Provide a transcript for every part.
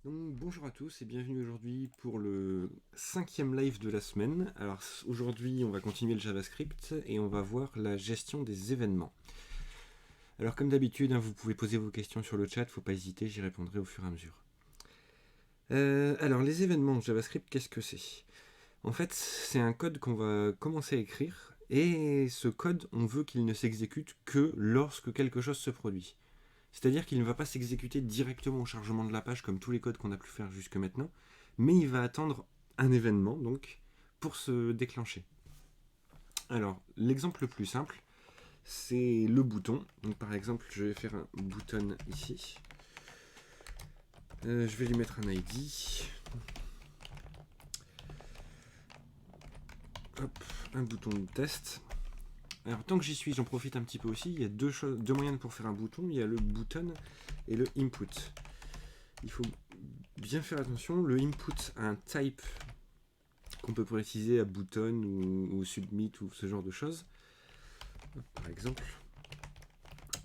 Donc bonjour à tous et bienvenue aujourd'hui pour le 5e live de la semaine. Alors aujourd'hui on va continuer le JavaScript et on va voir la gestion des événements. Alors comme d'habitude vous pouvez poser vos questions sur le chat, faut pas hésiter, j'y répondrai au fur et à mesure. Alors les événements JavaScript, qu'est-ce que c'est? En fait c'est un code qu'on va commencer à écrire et ce code on veut qu'il ne s'exécute que lorsque quelque chose se produit. C'est-à-dire qu'il ne va pas s'exécuter directement au chargement de la page comme tous les codes qu'on a pu faire jusque maintenant, mais il va attendre un événement donc pour se déclencher. Alors, l'exemple le plus simple, c'est le bouton. Donc par exemple, je vais faire un bouton ici. Je vais lui mettre un ID. Hop, un bouton de test. Alors tant que j'y suis, j'en profite un petit peu aussi. Il y a deux moyens pour faire un bouton. Il y a le button et le input. Il faut bien faire attention. Le input a un type qu'on peut préciser à button ou submit ou ce genre de choses, par exemple.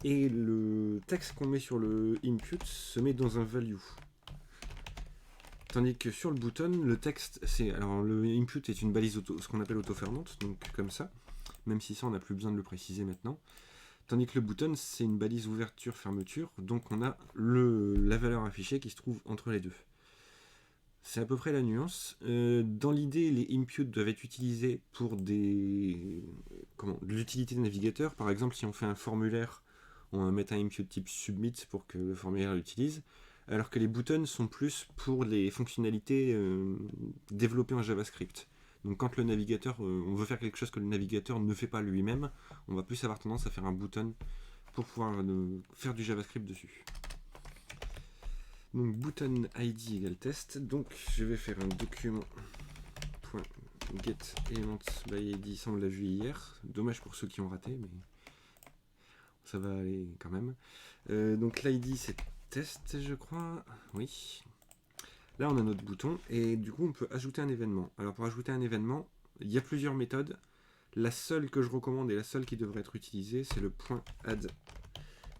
Et le texte qu'on met sur le input se met dans un value. Tandis que sur le button, le texte, c'est. Alors le input est une balise ce qu'on appelle auto-fermante, donc comme ça, même si ça on n'a plus besoin de le préciser maintenant. Tandis que le button, c'est une balise ouverture-fermeture, donc on a la valeur affichée qui se trouve entre les deux. C'est à peu près la nuance. Dans l'idée, les inputs doivent être utilisés pour de l'utilité de navigateur. Par exemple, si on fait un formulaire, on va mettre un input type submit pour que le formulaire l'utilise. Alors que les buttons sont plus pour les fonctionnalités développées en JavaScript. Donc quand le navigateur, on veut faire quelque chose que le navigateur ne fait pas lui-même, on va plus avoir tendance à faire un button pour pouvoir faire du JavaScript dessus. Donc button id égale test. Donc je vais faire un document .get element by id, ça on l'a vu hier. Dommage pour ceux qui ont raté, mais ça va aller quand même. Donc l'id c'est test, je crois. Oui. Là on a notre bouton et du coup on peut ajouter un événement. Alors pour ajouter un événement, il y a plusieurs méthodes. La seule que je recommande et la seule qui devrait être utilisée, c'est le .add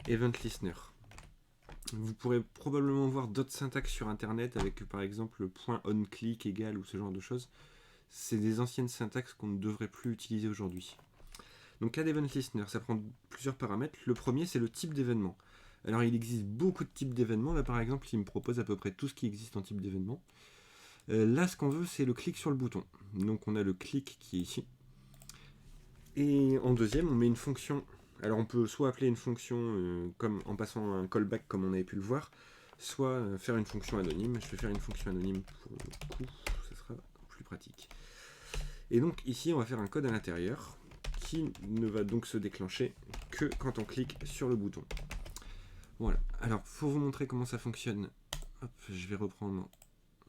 event listener. Vous pourrez probablement voir d'autres syntaxes sur internet avec par exemple le .onClick égal ou ce genre de choses. C'est des anciennes syntaxes qu'on ne devrait plus utiliser aujourd'hui. Donc add event listener, ça prend plusieurs paramètres. Le premier c'est le type d'événement. Alors il existe beaucoup de types d'événements. Là par exemple il me propose à peu près tout ce qui existe en type d'événement. Là ce qu'on veut c'est le clic sur le bouton. Donc on a le clic qui est ici. Et en deuxième on met une fonction. Alors on peut soit appeler une fonction comme en passant un callback comme on avait pu le voir, soit faire une fonction anonyme. Je vais faire une fonction anonyme pour le coup, ça sera plus pratique. Et donc ici on va faire un code à l'intérieur qui ne va donc se déclencher que quand on clique sur le bouton. Voilà, alors pour vous montrer comment ça fonctionne, hop, je vais reprendre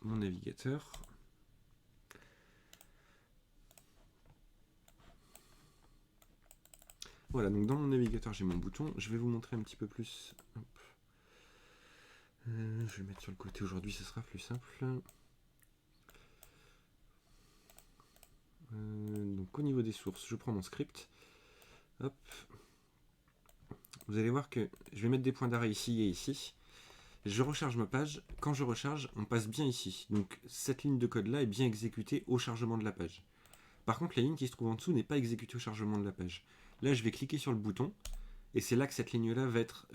mon navigateur. Voilà, donc dans mon navigateur j'ai mon bouton, je vais vous montrer un petit peu plus. Hop. Je vais le mettre sur le côté aujourd'hui, ce sera plus simple. Donc au niveau des sources, je prends mon script. Hop. Vous allez voir que je vais mettre des points d'arrêt ici et ici. Je recharge ma page. Quand je recharge, on passe bien ici. Donc cette ligne de code là est bien exécutée au chargement de la page. Par contre, la ligne qui se trouve en dessous n'est pas exécutée au chargement de la page. Là, je vais cliquer sur le bouton. Et c'est là que cette ligne-là va être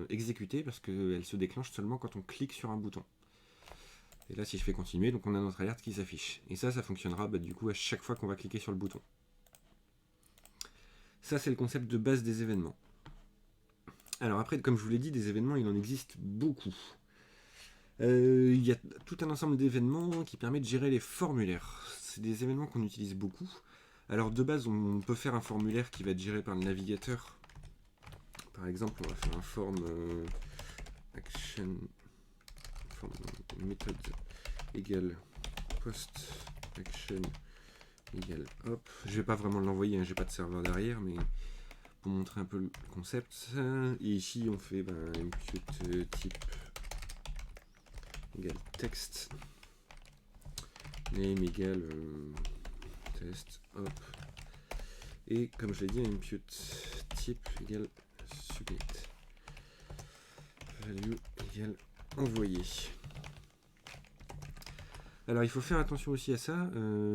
exécutée parce qu'elle se déclenche seulement quand on clique sur un bouton. Et là, si je fais continuer, donc on a notre alerte qui s'affiche. Et ça fonctionnera du coup à chaque fois qu'on va cliquer sur le bouton. Ça, c'est le concept de base des événements. Alors après, comme je vous l'ai dit, des événements, il en existe beaucoup. Il y a tout un ensemble d'événements qui permettent de gérer les formulaires. C'est des événements qu'on utilise beaucoup. Alors de base, on peut faire un formulaire qui va être géré par le navigateur. Par exemple, on va faire un form action form method égale post action égale hop. Je vais pas vraiment l'envoyer, hein, j'ai pas de serveur derrière, mais pour montrer un peu le concept. Et ici, on fait impute type égale texte name égale test hop. Et comme je l'ai dit, impute type égale submit value égale envoyé. Alors il faut faire attention aussi à ça,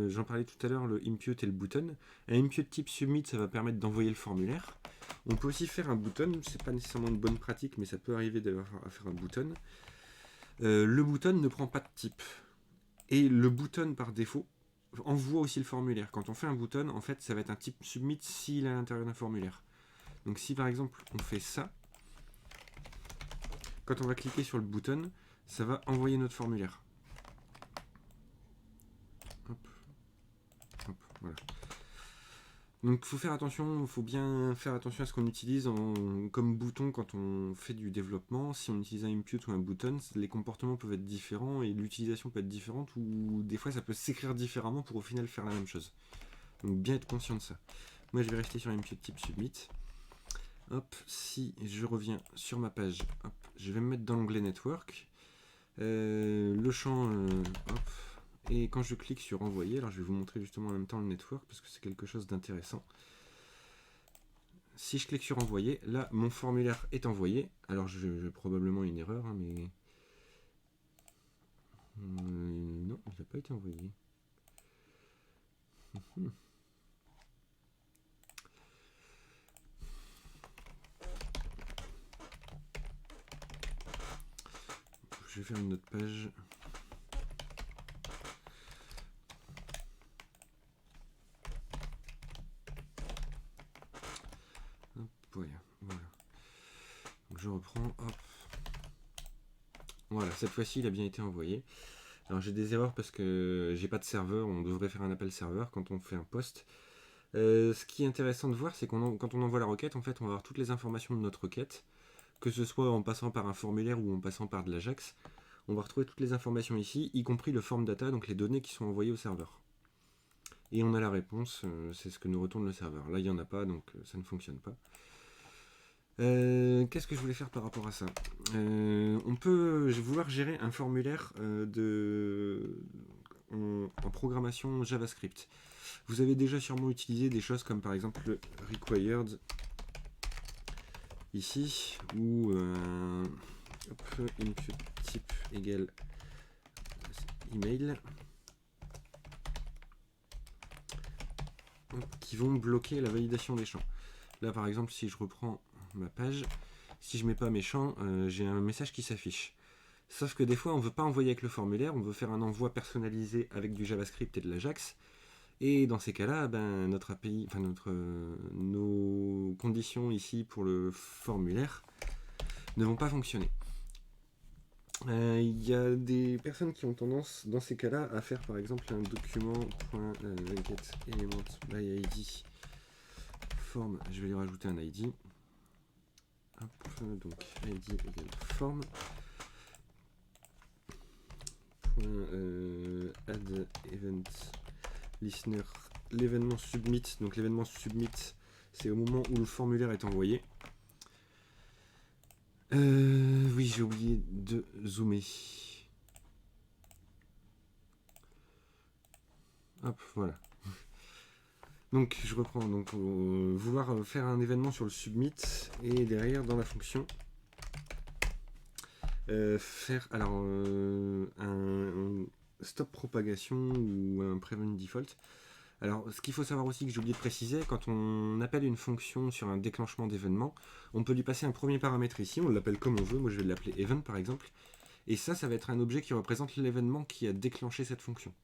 j'en parlais tout à l'heure, le impute et le button. Un impute type submit, ça va permettre d'envoyer le formulaire. On peut aussi faire un button, c'est pas nécessairement une bonne pratique, mais ça peut arriver d'avoir à faire un button. Le button ne prend pas de type. Et le button par défaut envoie aussi le formulaire. Quand on fait un button, en fait, ça va être un type submit s'il est à l'intérieur d'un formulaire. Donc si par exemple on fait ça, quand on va cliquer sur le button, ça va envoyer notre formulaire. Hop. Hop, voilà. Donc il faut faire attention, il faut bien faire attention à ce qu'on utilise comme bouton quand on fait du développement. Si on utilise un input ou un button, les comportements peuvent être différents et l'utilisation peut être différente, ou des fois ça peut s'écrire différemment pour au final faire la même chose. Donc bien être conscient de ça. Moi je vais rester sur input type submit. Hop, si je reviens sur ma page, hop, je vais me mettre dans l'onglet network. Le champ, hop, et quand je clique sur envoyer, alors je vais vous montrer justement en même temps le network parce que c'est quelque chose d'intéressant. Si je clique sur envoyer, là mon formulaire est envoyé. Alors j'ai probablement une erreur, hein, mais non, il n'a pas été envoyé. Je vais faire une autre page. Hop, voilà. Donc je reprends, hop. Voilà, cette fois-ci il a bien été envoyé. Alors j'ai des erreurs parce que j'ai pas de serveur, on devrait faire un appel serveur quand on fait un post. Ce qui est intéressant de voir, c'est quand on envoie la requête, en fait on va avoir toutes les informations de notre requête, que ce soit en passant par un formulaire ou en passant par de l'Ajax. On va retrouver toutes les informations ici, y compris le form data, donc les données qui sont envoyées au serveur. Et on a la réponse, c'est ce que nous retourne le serveur. Là il n'y en a pas, donc ça ne fonctionne pas. Qu'est-ce que je voulais faire par rapport à ça? On peut vouloir gérer un formulaire en programmation JavaScript. Vous avez déjà sûrement utilisé des choses comme par exemple le required ici, ou input type égale email, qui vont bloquer la validation des champs. Là par exemple, si je reprends ma page, si je mets pas mes champs, j'ai un message qui s'affiche. Sauf que des fois on veut pas envoyer avec le formulaire, on veut faire un envoi personnalisé avec du JavaScript et de l'Ajax. Et dans ces cas-là, notre API, enfin nos conditions ici pour le formulaire ne vont pas fonctionner. Il y a des personnes qui ont tendance, dans ces cas-là, à faire par exemple un document.getElementById form. Je vais lui rajouter un ID. Hop, donc ID égale form. Add event listener, l'événement submit. Donc l'événement submit, c'est au moment où le formulaire est envoyé. Oui, j'ai oublié de zoomer. Hop, voilà. Donc je reprends. Donc vouloir faire un événement sur le submit et derrière dans la fonction faire alors un stop propagation ou un prevent default. Alors, ce qu'il faut savoir aussi, que j'ai oublié de préciser, quand on appelle une fonction sur un déclenchement d'événement, on peut lui passer un premier paramètre ici, on l'appelle comme on veut, moi je vais l'appeler event par exemple, et ça va être un objet qui représente l'événement qui a déclenché cette fonction.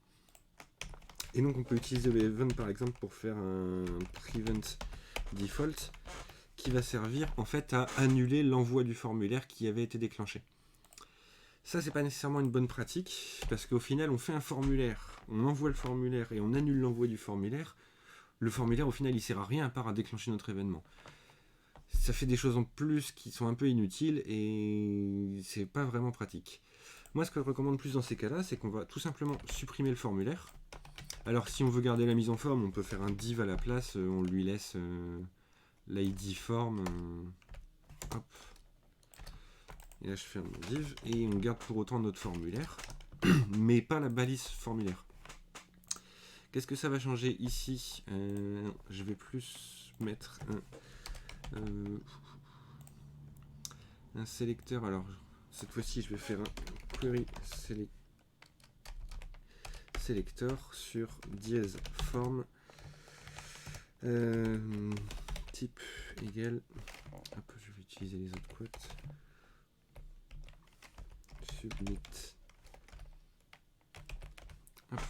Et donc on peut utiliser le event par exemple pour faire un prevent default, qui va servir en fait à annuler l'envoi du formulaire qui avait été déclenché. Ça, c'est pas nécessairement une bonne pratique, parce qu'au final, on fait un formulaire, on envoie le formulaire et on annule l'envoi du formulaire. Le formulaire, au final, il sert à rien à part à déclencher notre événement. Ça fait des choses en plus qui sont un peu inutiles et c'est pas vraiment pratique. Moi, ce que je recommande plus dans ces cas-là, c'est qu'on va tout simplement supprimer le formulaire. Alors, si on veut garder la mise en forme, on peut faire un div à la place, on lui laisse l'id form. Hop. Et là je ferme mon div et on garde pour autant notre formulaire, mais pas la balise formulaire. Qu'est-ce que ça va changer ici? Je vais plus mettre un sélecteur. Alors cette fois-ci je vais faire un query select. selector sur dièse form type égal, hop, je vais utiliser les autres quotes, submit. Hop.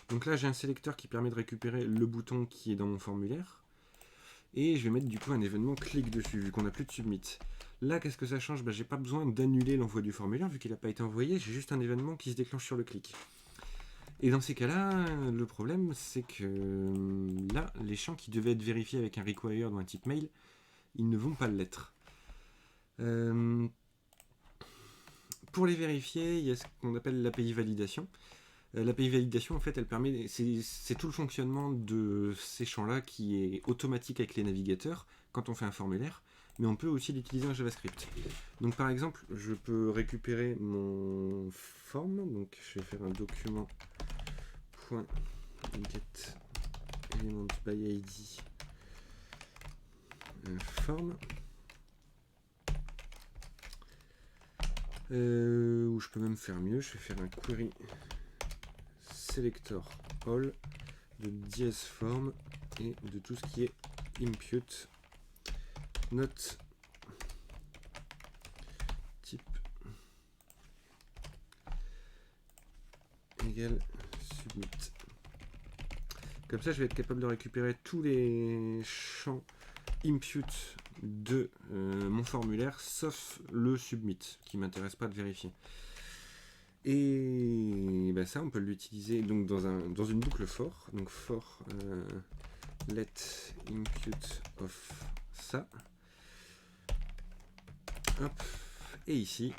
Donc là j'ai un sélecteur qui permet de récupérer le bouton qui est dans mon formulaire, et je vais mettre du coup un événement clic dessus vu qu'on n'a plus de submit. Là qu'est-ce que ça change? J'ai pas besoin d'annuler l'envoi du formulaire vu qu'il n'a pas été envoyé, j'ai juste un événement qui se déclenche sur le clic. Et dans ces cas-là, le problème c'est que là, les champs qui devaient être vérifiés avec un required ou un type mail, ils ne vont pas l'être. Pour les vérifier, il y a ce qu'on appelle l'API validation. L'API validation, en fait, elle permet, c'est tout le fonctionnement de ces champs-là qui est automatique avec les navigateurs quand on fait un formulaire, mais on peut aussi l'utiliser en JavaScript. Donc par exemple, je peux récupérer mon form, donc je vais faire un document .get element by id form, ou je peux même faire mieux, je vais faire un query selector all de dièse form et de tout ce qui est impute not type égale submit. Comme ça je vais être capable de récupérer tous les champs impute de mon formulaire sauf le submit qui m'intéresse pas de vérifier. Et ça on peut l'utiliser donc dans une boucle for, donc for let impute of ça. Hop. Et ici,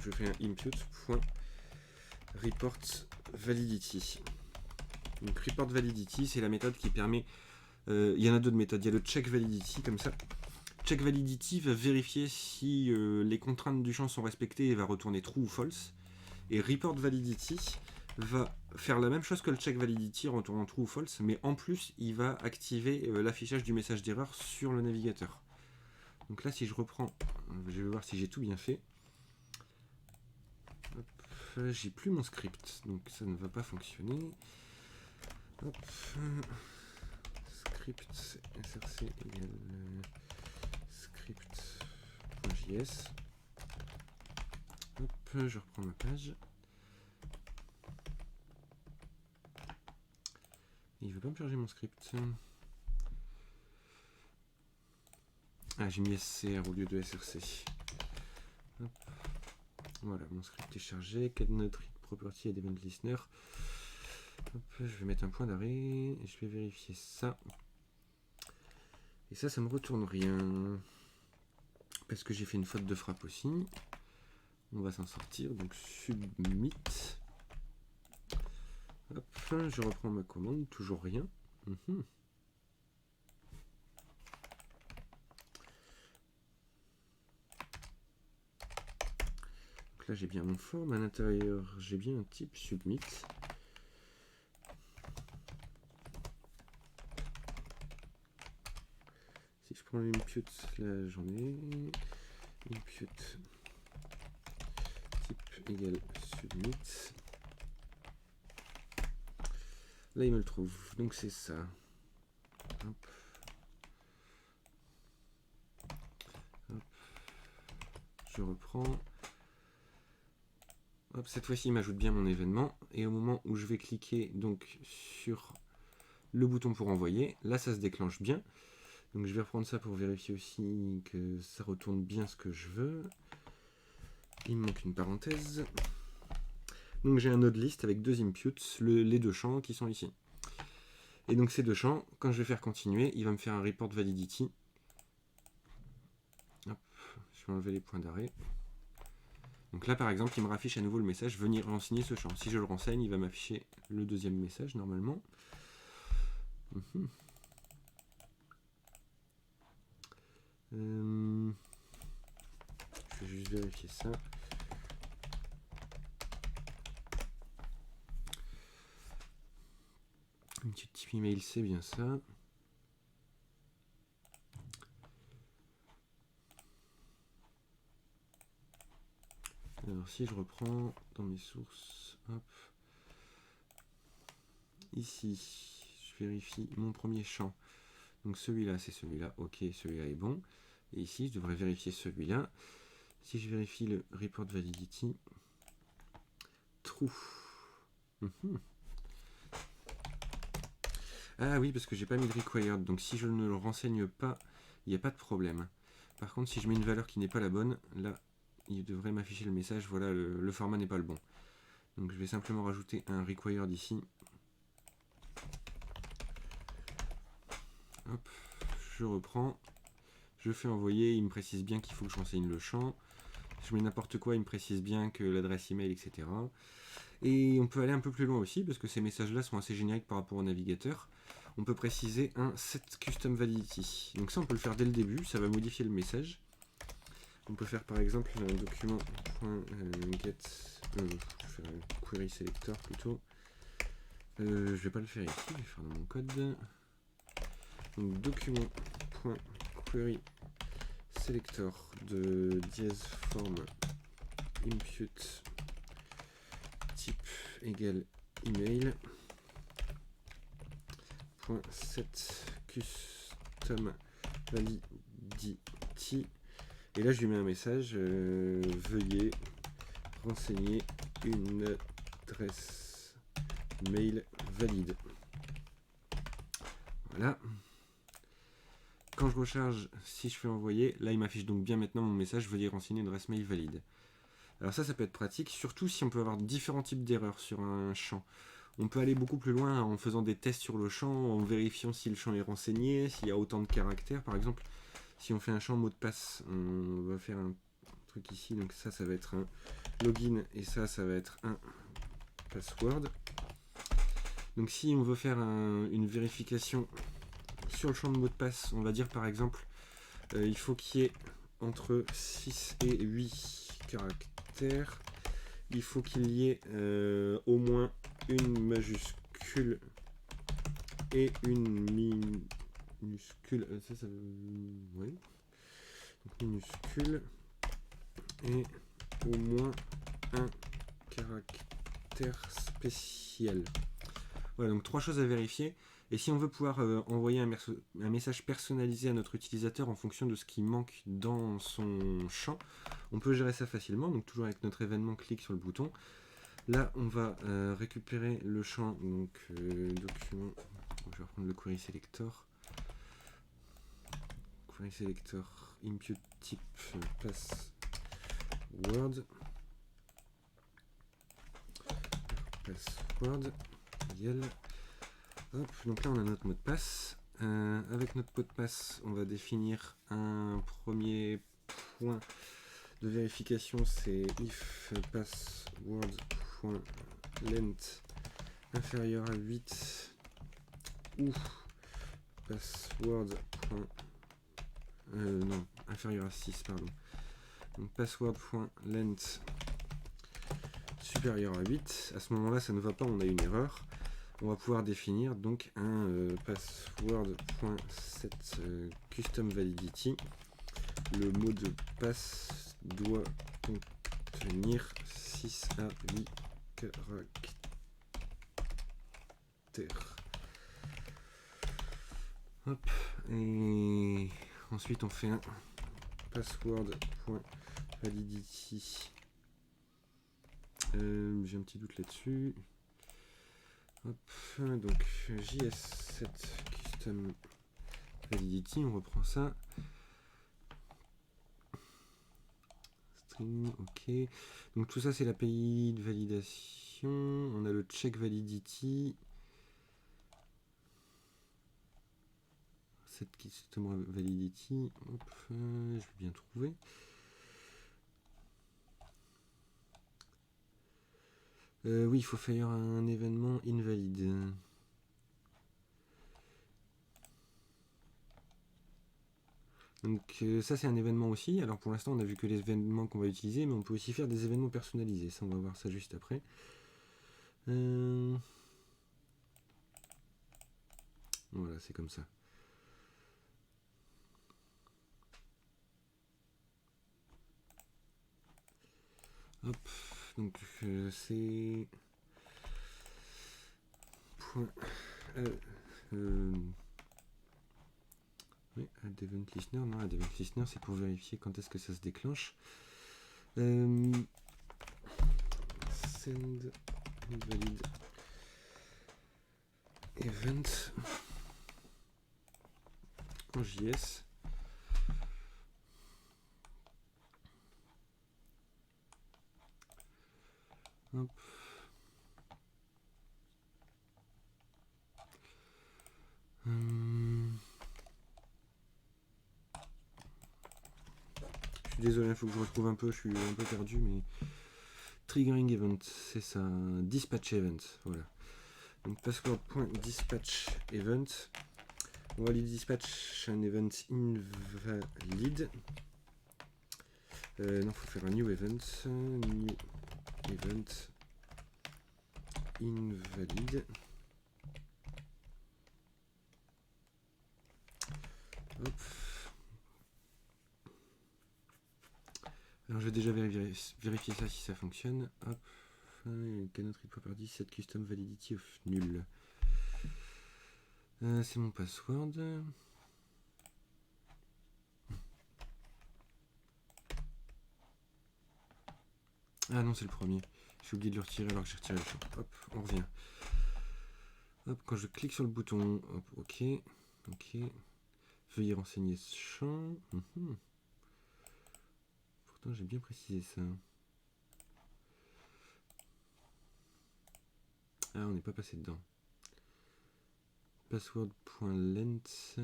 je fais un impute.report validity. Donc report validity, c'est la méthode qui permet. Il y en a d'autres méthodes. Il y a le check validity comme ça. Check validity va vérifier si les contraintes du champ sont respectées et va retourner true ou false. Et report validity va faire la même chose que le check validity en retournant true ou false, mais en plus il va activer l'affichage du message d'erreur sur le navigateur. Donc là si je reprends, je vais voir si j'ai tout bien fait. J'ai plus mon script, donc ça ne va pas fonctionner. Hop. Script src égale script.js. Hop, je reprends ma page. Il ne veut pas me charger mon script. Ah, j'ai mis SCR au lieu de SRC. Hop. Voilà, mon script est chargé. Cadenas property et event listener. Hop, je vais mettre un point d'arrêt et je vais vérifier ça. Et ça me retourne rien. Parce que j'ai fait une faute de frappe aussi. On va s'en sortir. Donc submit. Hop, je reprends ma commande. Toujours rien. Donc là j'ai bien mon form. À l'intérieur, j'ai bien un type submit. Si je prends l'impute, là j'en ai. Impute type égale submit. Là il me le trouve. Donc c'est ça. Hop. Hop. Je reprends. Hop, cette fois-ci il m'ajoute bien mon événement. Et au moment où je vais cliquer donc sur le bouton pour envoyer, là ça se déclenche bien. Donc je vais reprendre ça pour vérifier aussi que ça retourne bien ce que je veux. Il me manque une parenthèse. Donc j'ai un node list avec deux inputs, les deux champs qui sont ici. Et donc ces deux champs, quand je vais faire continuer, il va me faire un report validity. Hop, je vais enlever les points d'arrêt. Donc là par exemple, il me raffiche à nouveau le message venir renseigner ce champ. Si je le renseigne, il va m'afficher le deuxième message normalement. Je vais juste vérifier ça. Une petite type email, c'est bien ça. Alors si je reprends dans mes sources, hop. Ici, je vérifie mon premier champ. Donc celui-là, c'est celui-là. Ok, celui-là est bon. Et ici, je devrais vérifier celui-là. Si je vérifie le report validity, true. Ah oui, parce que j'ai pas mis de required. Donc si je ne le renseigne pas, il n'y a pas de problème. Par contre, si je mets une valeur qui n'est pas la bonne, là, il devrait m'afficher le message. Voilà, le format n'est pas le bon. Donc je vais simplement rajouter un required ici. Hop, je reprends. Je fais envoyer, il me précise bien qu'il faut que je renseigne le champ. Je mets n'importe quoi, il me précise bien que l'adresse email, etc. Et on peut aller un peu plus loin aussi, parce que ces messages-là sont assez génériques par rapport au navigateur. On peut préciser un set custom validity. Donc ça, on peut le faire dès le début, ça va modifier le message. On peut faire par exemple un document.get, je vais faire un query selector plutôt. Je vais pas le faire ici, je vais faire dans mon code. Donc document.query selector de dièse form impute type égale email .set custom validity, et là je lui mets un message, veuillez renseigner une adresse mail valide. Voilà. Quand je recharge, si je fais envoyer, là il m'affiche donc bien maintenant mon message, veuillez renseigner une adresse mail valide. Alors ça peut être pratique, surtout si on peut avoir différents types d'erreurs sur un champ. On peut aller beaucoup plus loin en faisant des tests sur le champ, en vérifiant si le champ est renseigné, s'il y a autant de caractères. Par exemple, si on fait un champ mot de passe, on va faire un truc ici, donc ça va être un login et ça va être un password. Donc si on veut faire une vérification sur le champ de mot de passe, on va dire par exemple, il faut qu'il y ait entre 6 et 8 caractères. Il faut qu'il y ait au moins une majuscule et une minuscule. Oui. Donc minuscule et au moins un caractère spécial. Voilà, donc 3 choses à vérifier. Et si on veut pouvoir envoyer un message personnalisé à notre utilisateur en fonction de ce qui manque dans son champ, on peut gérer ça facilement. Donc toujours avec notre événement, clique sur le bouton. Là, on va récupérer le champ, donc document. Je vais reprendre le query selector. Query selector, impute type password. Password, égale. Hop, donc là on a notre mot de passe. Avec notre mot de passe, on va définir un premier point de vérification, c'est if password.length inférieur à 8 ou password. Non, inférieur à 6, pardon. Donc password.length supérieur à 8. À ce moment-là, ça ne va pas, on a une erreur. On va pouvoir définir donc un password.set custom validity. Le mot de passe doit contenir 6 à 8 caractères. Hop, et ensuite on fait un password.validity. J'ai un petit doute là-dessus. Hop, donc JS7 custom validity, on reprend ça. String, ok. Donc tout ça c'est l'API de validation. On a le check validity. Set custom validity. Hop, je vais bien trouver. Oui, il faut faire un événement invalide. Donc ça c'est un événement aussi. Alors pour l'instant on a vu que les événements qu'on va utiliser, mais on peut aussi faire des événements personnalisés. Ça on va voir ça juste après. Voilà, c'est comme ça. Hop, donc c'est point oui, add event listener, non, add event listener c'est pour vérifier quand est-ce que ça se déclenche. Send valid event en JS. Hop. Je suis désolé, il faut que je retrouve un peu, je suis un peu perdu, mais triggering event, c'est ça, dispatch event, voilà. Donc password.dispatch event, on va aller dispatch un event invalid. Non, il faut faire un new event invalid. Hop. Alors je vais déjà vérifier ça si ça fonctionne. Hop. Cannot read property set custom validity of nul. C'est mon password. Ah non, c'est le premier. J'ai oublié de le retirer alors que j'ai retiré le champ. Hop, on revient. Hop, quand je clique sur le bouton, hop, ok. Ok. Veuillez renseigner ce champ. Pourtant, j'ai bien précisé ça. Ah, on n'est pas passé dedans. Password.length.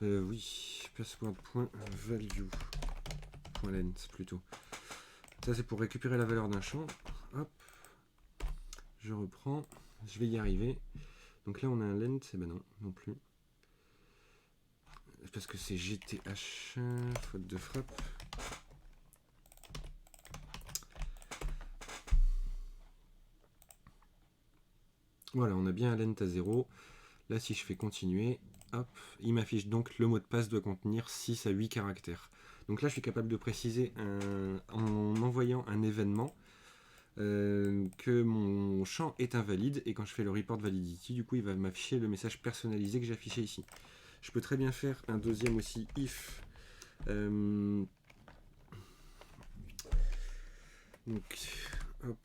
Oui, password.value.length plutôt. Ça, c'est pour récupérer la valeur d'un champ. Hop. Je reprends. Je vais y arriver. Donc là, on a un length. Eh ben non, non plus. Parce que c'est GTH. Faute de frappe. Voilà, on a bien un length à 0. Là, si je fais continuer, hop, il m'affiche donc le mot de passe doit contenir 6 à 8 caractères. Donc là, je suis capable de préciser en envoyant un événement que mon champ est invalide, et quand je fais le report validity, du coup, il va m'afficher le message personnalisé que j'ai affiché ici. Je peux très bien faire un deuxième aussi, if. Donc, hop.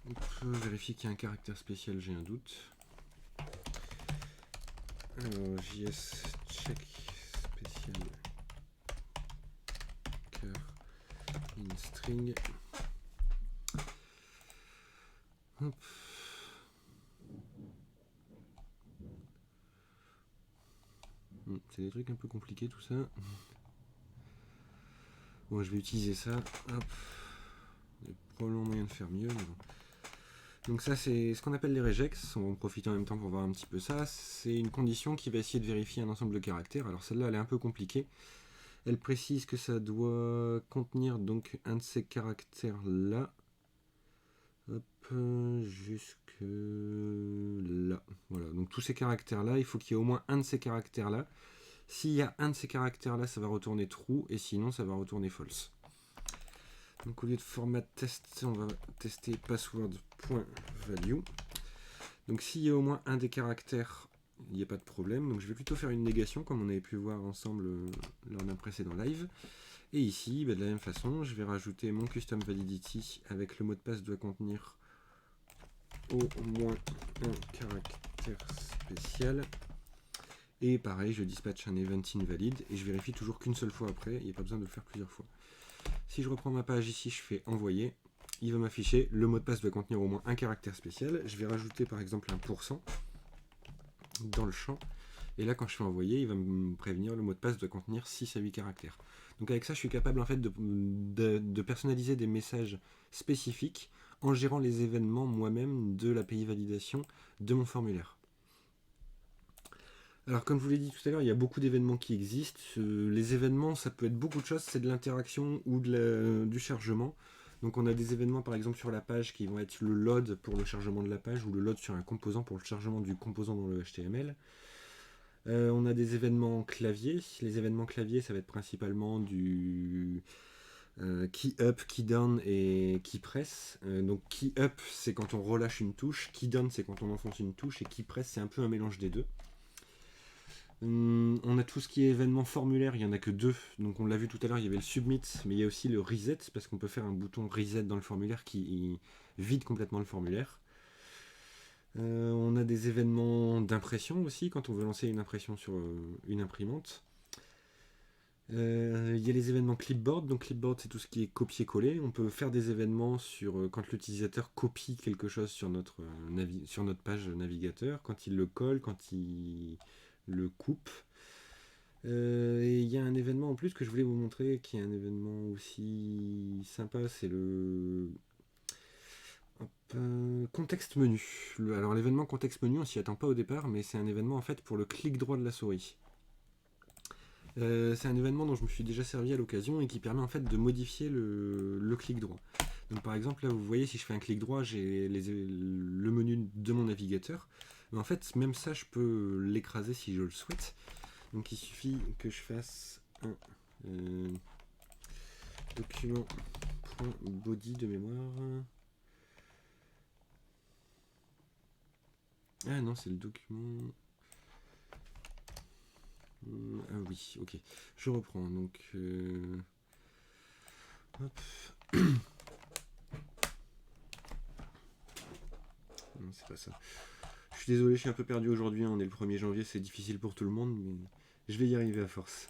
On peut vérifier qu'il y a un caractère spécial, j'ai un doute. Alors, JS check spécial char in string. Hop. C'est des trucs un peu compliqués tout ça. Bon, je vais utiliser ça. Hop. Il y a probablement moyen de faire mieux. Mais bon. Donc ça, c'est ce qu'on appelle les regex. On va en profiter en même temps pour voir un petit peu ça. C'est une condition qui va essayer de vérifier un ensemble de caractères. Alors celle-là, elle est un peu compliquée. Elle précise que ça doit contenir donc un de ces caractères-là. Hop, jusque là. Voilà, donc tous ces caractères-là, il faut qu'il y ait au moins un de ces caractères-là. S'il y a un de ces caractères-là, ça va retourner true, et sinon, ça va retourner false. Donc au lieu de format test, on va tester password.value. Donc s'il y a au moins un des caractères, il n'y a pas de problème. Donc je vais plutôt faire une négation, comme on avait pu voir ensemble lors d'un précédent live. Et ici, de la même façon, je vais rajouter mon custom validity avec le mot de passe doit contenir au moins un caractère spécial. Et pareil, je dispatche un event invalid et je vérifie toujours qu'une seule fois après, il n'y a pas besoin de le faire plusieurs fois. Si je reprends ma page ici, je fais envoyer, il va m'afficher le mot de passe doit contenir au moins un caractère spécial. Je vais rajouter par exemple un % dans le champ. Et là, quand je fais envoyer, il va me prévenir le mot de passe doit contenir 6 à 8 caractères. Donc avec ça, je suis capable en fait de personnaliser des messages spécifiques en gérant les événements moi-même de l'API validation de mon formulaire. Alors comme je vous l'ai dit tout à l'heure, il y a beaucoup d'événements qui existent. Les événements, ça peut être beaucoup de choses, c'est de l'interaction ou du chargement. Donc on a des événements par exemple sur la page qui vont être le load pour le chargement de la page ou le load sur un composant pour le chargement du composant dans le HTML. On a des événements clavier. Les événements clavier, ça va être principalement key up, key down et key press. Donc key up c'est quand on relâche une touche, key down c'est quand on enfonce une touche, et key press c'est un peu un mélange des deux. On a tout ce qui est événement formulaire, il n'y en a que deux. Donc on l'a vu tout à l'heure, il y avait le submit, mais il y a aussi le reset, parce qu'on peut faire un bouton reset dans le formulaire qui vide complètement le formulaire. On a des événements d'impression aussi, quand on veut lancer une impression sur une imprimante. Il y a les événements clipboard. Donc clipboard c'est tout ce qui est copier-coller. On peut faire des événements sur quand l'utilisateur copie quelque chose sur notre page navigateur, quand il le colle, quand il le coupe. Et il y a un événement en plus que je voulais vous montrer, qui est un événement aussi sympa, c'est le contexte menu. Alors l'événement contexte menu, on s'y attend pas au départ, mais c'est un événement en fait pour le clic droit de la souris. C'est un événement dont je me suis déjà servi à l'occasion et qui permet en fait de modifier le clic droit. Donc par exemple là vous voyez, si je fais un clic droit, j'ai le menu de mon navigateur. Mais en fait même ça je peux l'écraser si je le souhaite. Donc il suffit que je fasse un document.body de mémoire. Ah non, c'est le document. Ah oui, ok. Je reprends. Donc. Hop. Non, c'est pas ça. Je suis désolé, je suis un peu perdu aujourd'hui. On est le 1er janvier, c'est difficile pour tout le monde, mais je vais y arriver à force.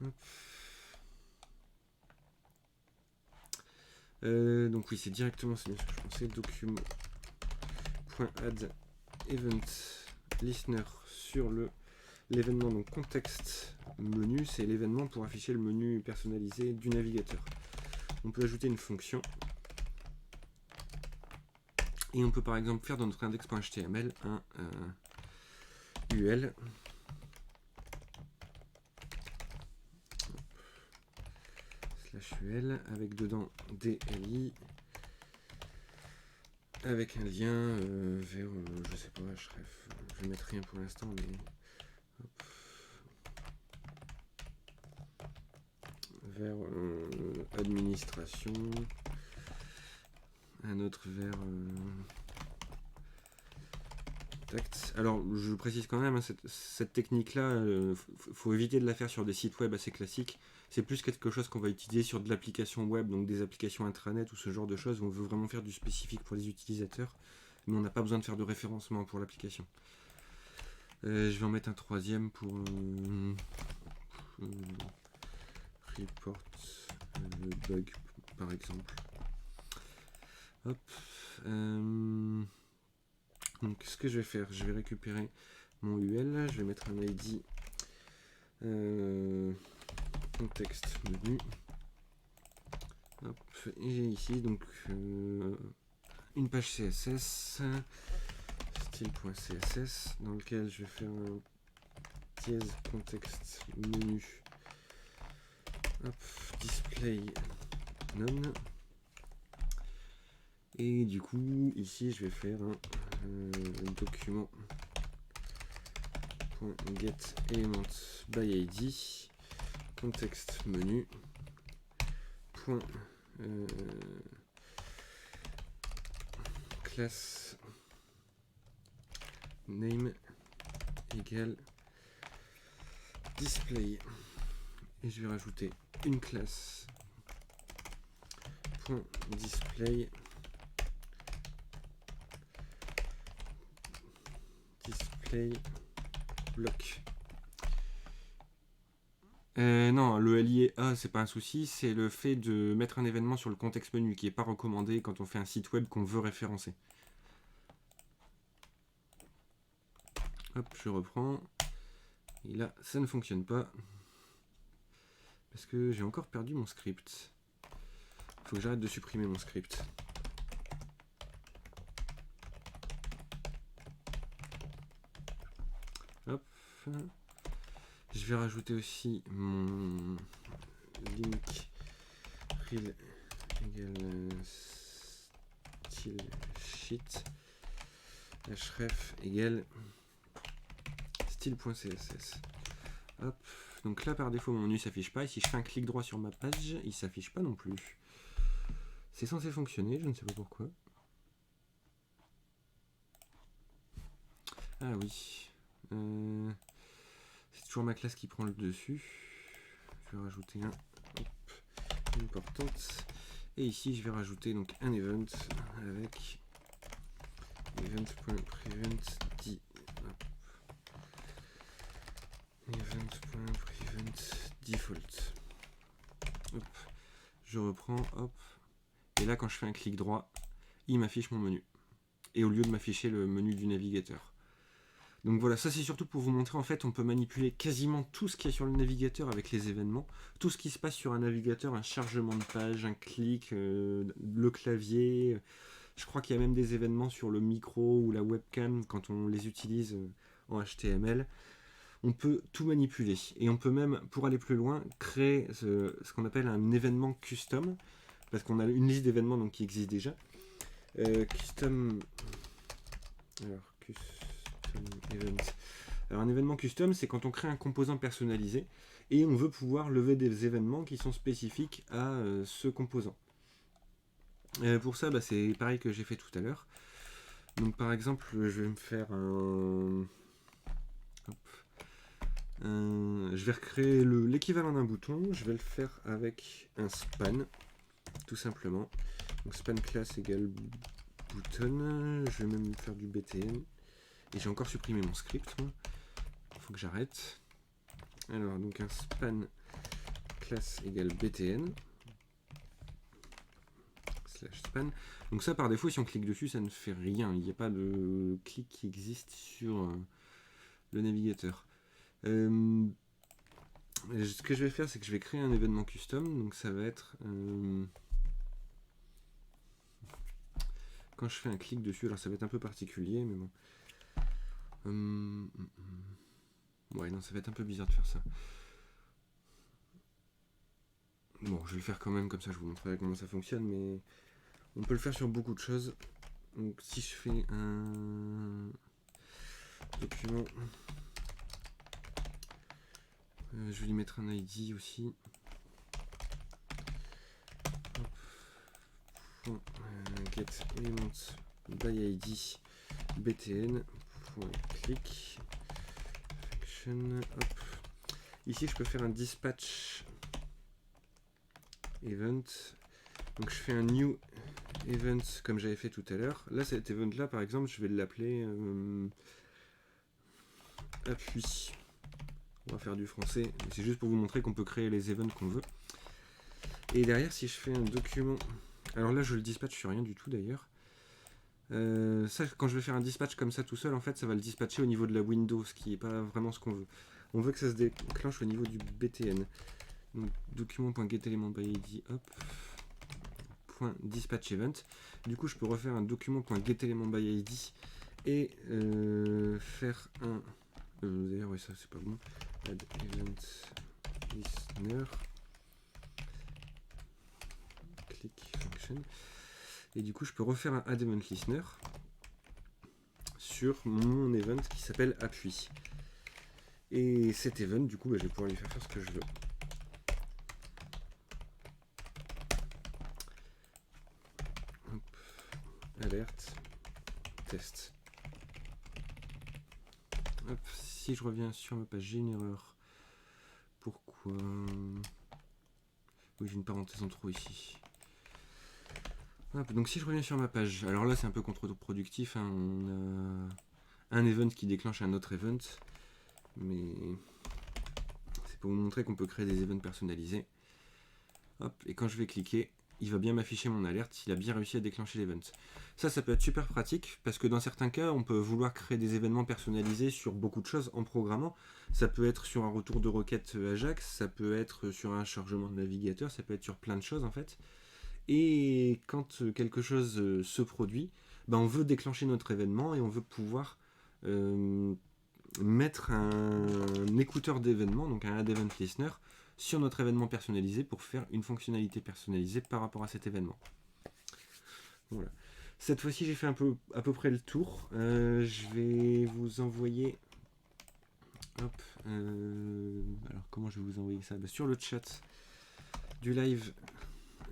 Hop. Donc oui, c'est directement ce que je pensais. Document.add event listener sur l'événement. Donc contexte menu, c'est l'événement pour afficher le menu personnalisé du navigateur. On peut ajouter une fonction. Et on peut par exemple faire dans notre index.html un UL /UL avec dedans DLI avec un lien vers, je sais pas, je vais mettre rien pour l'instant, mais hop, vers administration, un autre vers tact. Alors je précise quand même, hein, cette technique là, faut éviter de la faire sur des sites web assez classiques. C'est plus quelque chose qu'on va utiliser sur de l'application web, donc des applications intranet ou ce genre de choses où on veut vraiment faire du spécifique pour les utilisateurs, mais on n'a pas besoin de faire de référencement pour l'application. Je vais en mettre un troisième pour report bug par exemple. Hop. Donc ce que je vais faire, je vais récupérer mon UL, je vais mettre un ID contexte menu. Hop, et ici donc une page CSS style.css dans lequel je vais faire un dièse contexte menu. Hop, display none. Et du coup ici je vais faire un document .get element by id contexte menu classe name égale display, et je vais rajouter une classe .display block. Non, le LIA c'est pas un souci, c'est le fait de mettre un événement sur le contexte menu qui est pas recommandé quand on fait un site web qu'on veut référencer. Hop, je reprends. Et là, ça ne fonctionne pas parce que j'ai encore perdu mon script. Il faut que j'arrête de supprimer mon script. Hop. Je vais rajouter aussi mon link rel égale style sheet href égale style.css. Hop. Donc là, par défaut, mon menu s'affiche pas. Et si je fais un clic droit sur ma page, il s'affiche pas non plus. C'est censé fonctionner, je ne sais pas pourquoi. Ah oui. C'est toujours ma classe qui prend le dessus. Je vais rajouter un. Hop, importante. Et ici, je vais rajouter donc un event avec event.prevent event.prevent default. Hop. Je reprends, hop. Et là, quand je fais un clic droit, il m'affiche mon menu. Et au lieu de m'afficher le menu du navigateur. Donc voilà, ça c'est surtout pour vous montrer, en fait, on peut manipuler quasiment tout ce qu'il y a sur le navigateur avec les événements. Tout ce qui se passe sur un navigateur, un chargement de page, un clic, le clavier. Je crois qu'il y a même des événements sur le micro ou la webcam quand on les utilise en HTML. On peut tout manipuler. Et on peut même, pour aller plus loin, créer ce qu'on appelle un événement custom. Parce qu'on a une liste d'événements donc, qui existe déjà. Custom... Alors, custom event. Alors, un événement custom, c'est quand on crée un composant personnalisé et on veut pouvoir lever des événements qui sont spécifiques à ce composant. Pour ça, c'est pareil que j'ai fait tout à l'heure. Donc, par exemple, je vais me faire un... je vais recréer l'équivalent d'un bouton. Je vais le faire avec un span, tout simplement. Donc, span class égale button. Je vais même faire du btn. Et j'ai encore supprimé mon script. Il faut que j'arrête. Alors, donc un span class égale btn. Slash span. Donc ça, par défaut, si on clique dessus, ça ne fait rien. Il n'y a pas de clic qui existe sur le navigateur. Ce que je vais faire, c'est que je vais créer un événement custom. Donc ça va être... quand je fais un clic dessus, alors ça va être un peu particulier, mais bon. Ouais, non, ça va être un peu bizarre de faire ça. Bon, je vais le faire quand même, comme ça je vous montrerai comment ça fonctionne, mais on peut le faire sur beaucoup de choses. Donc si je fais un document, je vais lui mettre un ID aussi. Get element by ID btn .click function. Hop. Ici je peux faire un dispatch event. Donc je fais un new event comme j'avais fait tout à l'heure. Là cet event là par exemple je vais l'appeler appui. On va faire du français, c'est juste pour vous montrer qu'on peut créer les events qu'on veut. Et derrière si je fais un document, alors là je le dispatch sur rien du tout d'ailleurs. Ça quand je vais faire un dispatch comme ça tout seul, en fait ça va le dispatcher au niveau de la window, ce qui n'est pas vraiment ce qu'on veut. On veut que ça se déclenche au niveau du btn. Donc document.getElementById, hop, .dispatch event. Du coup, je peux refaire un document.getElementById et faire un. D'ailleurs, oui, ça c'est pas bon. Add event listener. Click function. Et du coup, je peux refaire un add event listener sur mon event qui s'appelle appui. Et cet event, du coup, je vais pouvoir lui faire ce que je veux. Alerte, test. Hop, si je reviens sur ma page, j'ai une erreur. Pourquoi? Oui, j'ai une parenthèse en trop ici. Hop, donc si je reviens sur ma page, alors là c'est un peu contre-productif, hein, on a un event qui déclenche un autre event, mais c'est pour vous montrer qu'on peut créer des events personnalisés. Hop, et quand je vais cliquer, il va bien m'afficher mon alerte, il a bien réussi à déclencher l'event. Ça peut être super pratique, parce que dans certains cas, on peut vouloir créer des événements personnalisés sur beaucoup de choses en programmant. Ça peut être sur un retour de requête Ajax, ça peut être sur un chargement de navigateur, ça peut être sur plein de choses en fait. Et quand quelque chose se produit, on veut déclencher notre événement et on veut pouvoir mettre un écouteur d'événements, donc un add event listener, sur notre événement personnalisé pour faire une fonctionnalité personnalisée par rapport à cet événement. Voilà. Cette fois-ci, j'ai fait à peu près le tour. Je vais vous envoyer Hop. Alors comment je vais vous envoyer ça? Sur le chat du live,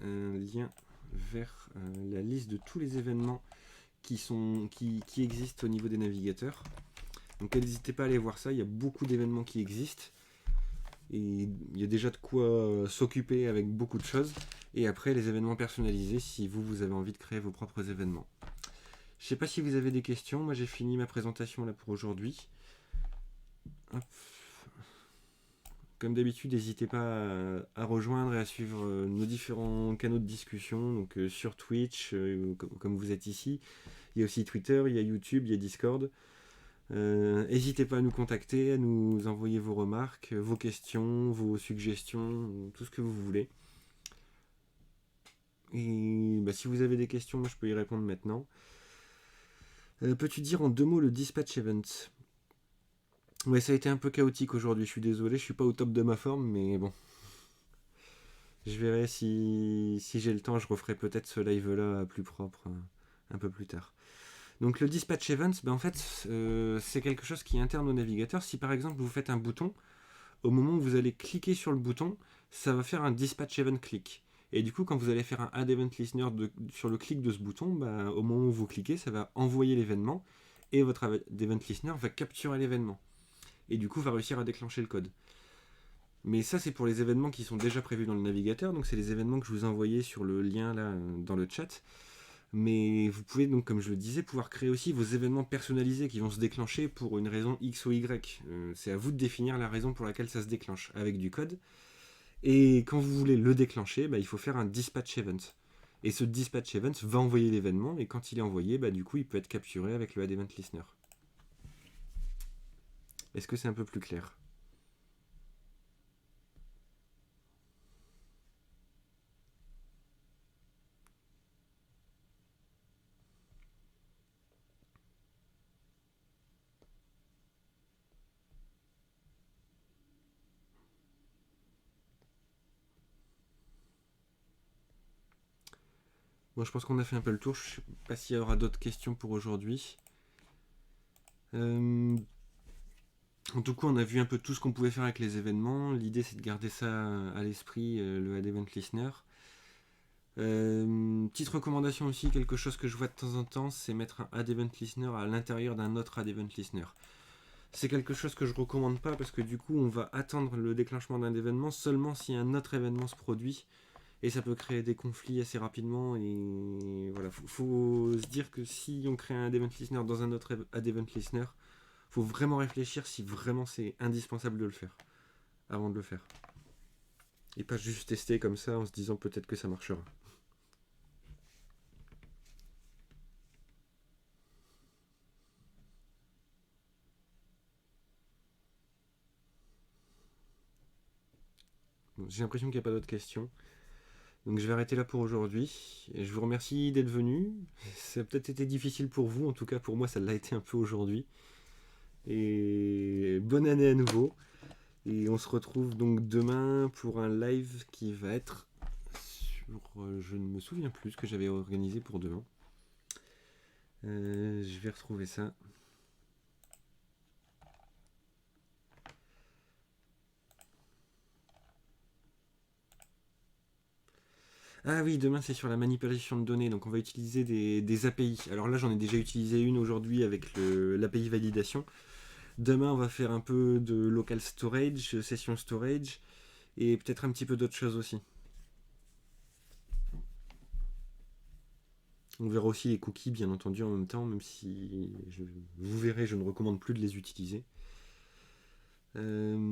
un lien vers la liste de tous les événements qui existent au niveau des navigateurs. Donc n'hésitez pas à aller voir ça, il y a beaucoup d'événements qui existent. Et il y a déjà de quoi s'occuper avec beaucoup de choses. Et après, les événements personnalisés, si vous avez envie de créer vos propres événements. Je ne sais pas si vous avez des questions. Moi, j'ai fini ma présentation là pour aujourd'hui. Comme d'habitude, n'hésitez pas à rejoindre et à suivre nos différents canaux de discussion. Donc sur Twitch, comme vous êtes ici. Il y a aussi Twitter, il y a YouTube, il y a Discord. N'hésitez pas à nous contacter, à nous envoyer vos remarques, vos questions, vos suggestions, tout ce que vous voulez. Et si vous avez des questions, moi je peux y répondre maintenant. Peux-tu dire en 2 mots le dispatch event? Ouais, ça a été un peu chaotique aujourd'hui, je suis désolé, je suis pas au top de ma forme, mais bon. Je verrai si j'ai le temps, je referai peut-être ce live-là plus propre un peu plus tard. Donc le dispatch event, en fait, c'est quelque chose qui est interne au navigateur. Si par exemple vous faites un bouton, au moment où vous allez cliquer sur le bouton, ça va faire un dispatch event click. Et du coup, quand vous allez faire un add event listener sur le clic de ce bouton, au moment où vous cliquez, ça va envoyer l'événement et votre add event listener va capturer l'événement. Et du coup, va réussir à déclencher le code. Mais ça, c'est pour les événements qui sont déjà prévus dans le navigateur. Donc, c'est les événements que je vous ai envoyés sur le lien là dans le chat. Mais vous pouvez donc, comme je le disais, pouvoir créer aussi vos événements personnalisés qui vont se déclencher pour une raison X ou Y. C'est à vous de définir la raison pour laquelle ça se déclenche avec du code. Et quand vous voulez le déclencher, il faut faire un dispatch event. Et ce dispatch event va envoyer l'événement, et quand il est envoyé, du coup, il peut être capturé avec le add event listener. Est-ce que c'est un peu plus clair? Bon, je pense qu'on a fait un peu le tour. Je ne sais pas s'il y aura d'autres questions pour aujourd'hui. En tout cas, on a vu un peu tout ce qu'on pouvait faire avec les événements. L'idée, c'est de garder ça à l'esprit, le add event listener. Petite recommandation aussi, quelque chose que je vois de temps en temps, c'est mettre un add event listener à l'intérieur d'un autre add event listener. C'est quelque chose que je recommande pas parce que du coup on va attendre le déclenchement d'un événement seulement si un autre événement se produit et ça peut créer des conflits assez rapidement. Et voilà, faut se dire que si on crée un add event listener dans un autre add event listener, faut vraiment réfléchir si vraiment c'est indispensable de le faire avant de le faire et pas juste tester comme ça en se disant peut-être que ça marchera. Bon, j'ai l'impression qu'il n'y a pas d'autres questions. Donc je vais arrêter là pour aujourd'hui. Et je vous remercie d'être venu. Ça a peut-être été difficile pour vous, en tout cas pour moi ça l'a été un peu aujourd'hui. Et bonne année à nouveau. Et on se retrouve donc demain pour un live qui va être sur... je ne me souviens plus ce que j'avais organisé pour demain. Je vais retrouver ça. Ah oui, demain c'est sur la manipulation de données, donc on va utiliser des API. Alors là j'en ai déjà utilisé une aujourd'hui avec l'API validation. Demain on va faire un peu de local storage, session storage, et peut-être un petit peu d'autres choses aussi. On verra aussi les cookies bien entendu en même temps, même si vous verrez je ne recommande plus de les utiliser. Ouais.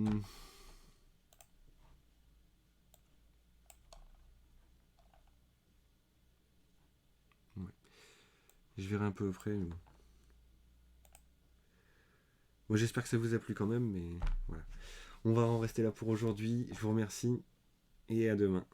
Je verrai un peu après. Mais... Bon, j'espère que ça vous a plu quand même, mais voilà. On va en rester là pour aujourd'hui. Je vous remercie et à demain.